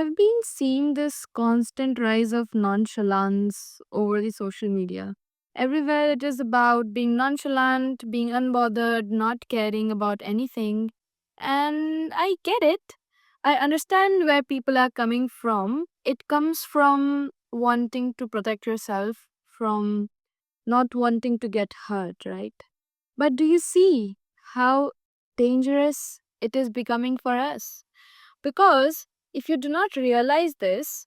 I've been seeing this constant rise of nonchalance over the social media. Everywhere it is about being nonchalant, being unbothered, not caring about anything. And I get it. I understand where people are coming from. It comes from wanting to protect yourself, from not wanting to get hurt, right? But do you see how dangerous it is becoming for us? Because if you do not realize this,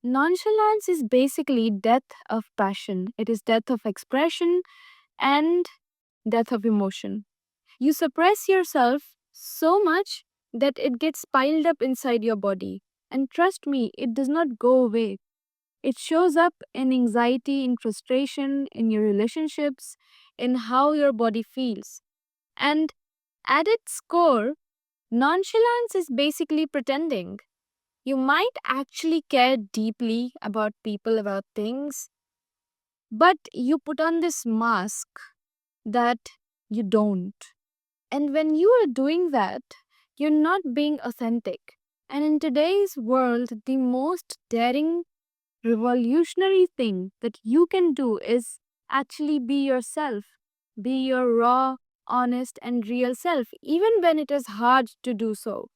nonchalance is basically death of passion. It is death of expression and death of emotion. You suppress yourself so much that it gets piled up inside your body. And trust me, it does not go away. It shows up in anxiety, in frustration, in your relationships, in how your body feels. And at its core, nonchalance is basically pretending. You might actually care deeply about people, about things, but you put on this mask that you don't. And when you are doing that, you're not being authentic. And in today's world, the most daring, revolutionary thing that you can do is actually be yourself. Be your raw, honest, and real self, even when it is hard to do so.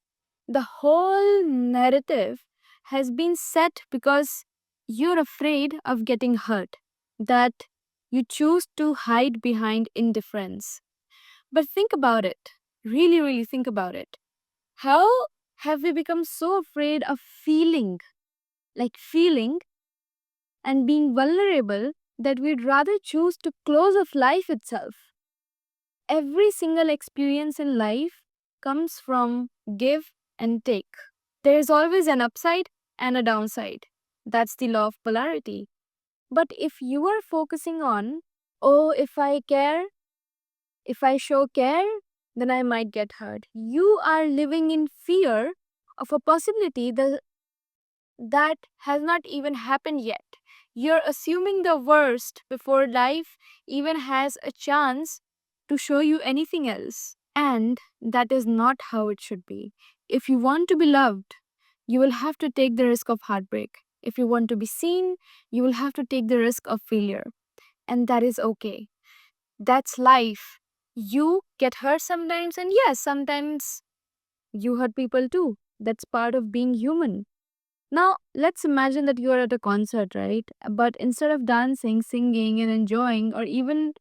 The whole narrative has been set because you're afraid of getting hurt, that you choose to hide behind indifference. But think about it. Really, really think about it. How have we become so afraid of feeling and being vulnerable, that we'd rather choose to close off life itself? Every single experience in life comes from give and take. There is always an upside and a downside. That's the law of polarity. But if you are focusing on, oh, if I show care, then I might get hurt, you are living in fear of a possibility that has not even happened yet. You're assuming the worst before life even has a chance to show you anything else. And that is not how it should be. If you want to be loved, you will have to take the risk of heartbreak. If you want to be seen, you will have to take the risk of failure. And that is okay. That's life. You get hurt sometimes, and yes, sometimes you hurt people too. That's part of being human. Now, let's imagine that you are at a concert, right? But instead of dancing, singing, and enjoying, or even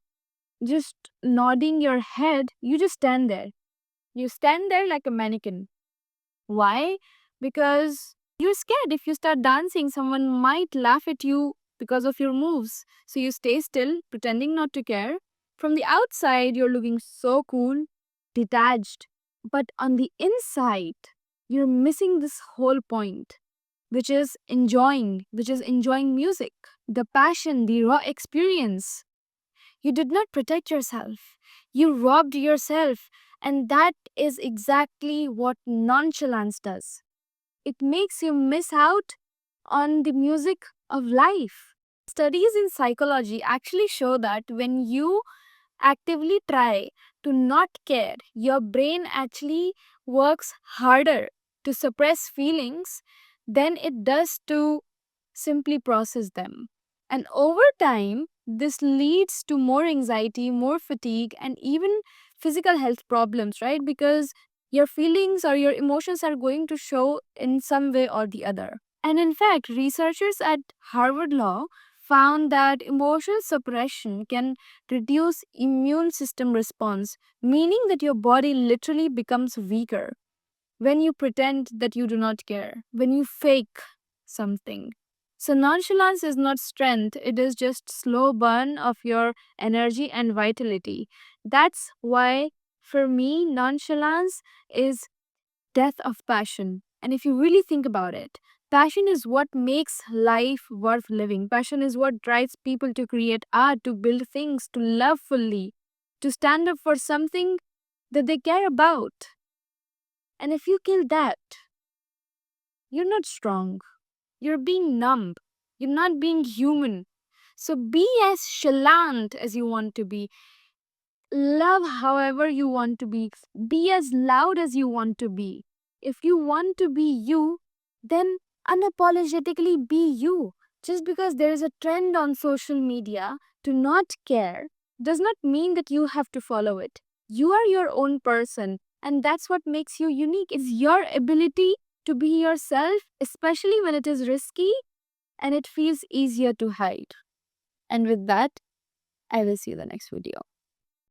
just nodding your head, you just stand there. You stand there like a mannequin. Why? Because you're scared. If you start dancing, someone might laugh at you because of your moves. So you stay still, pretending not to care. From the outside, you're looking so cool, detached. But on the inside, you're missing this whole point, which is enjoying music, the passion, the raw experience. You did not protect yourself. You robbed yourself. And that is exactly what nonchalance does. It makes you miss out on the music of life. Studies in psychology actually show that when you actively try to not care, your brain actually works harder to suppress feelings than it does to simply process them. And over time, this leads to more anxiety, more fatigue, and even physical health problems, right? Because your feelings or your emotions are going to show in some way or the other. And in fact, researchers at Harvard Law found that emotional suppression can reduce immune system response, meaning that your body literally becomes weaker when you pretend that you do not care, when you fake something. So nonchalance is not strength, it is just slow burn of your energy and vitality. That's why for me nonchalance is death of passion. And if you really think about it, passion is what makes life worth living. Passion is what drives people to create art, to build things, to love fully, to stand up for something that they care about. And if you kill that, you're not strong. You're being numb. You're not being human. So be as chalant as you want to be. Love however you want to be. Be as loud as you want to be. If you want to be you, then unapologetically be you. Just because there is a trend on social media to not care does not mean that you have to follow it. You are your own person, and that's what makes you unique. It's your ability to be yourself, especially when it is risky and it feels easier to hide. And with that, I will see you in the next video.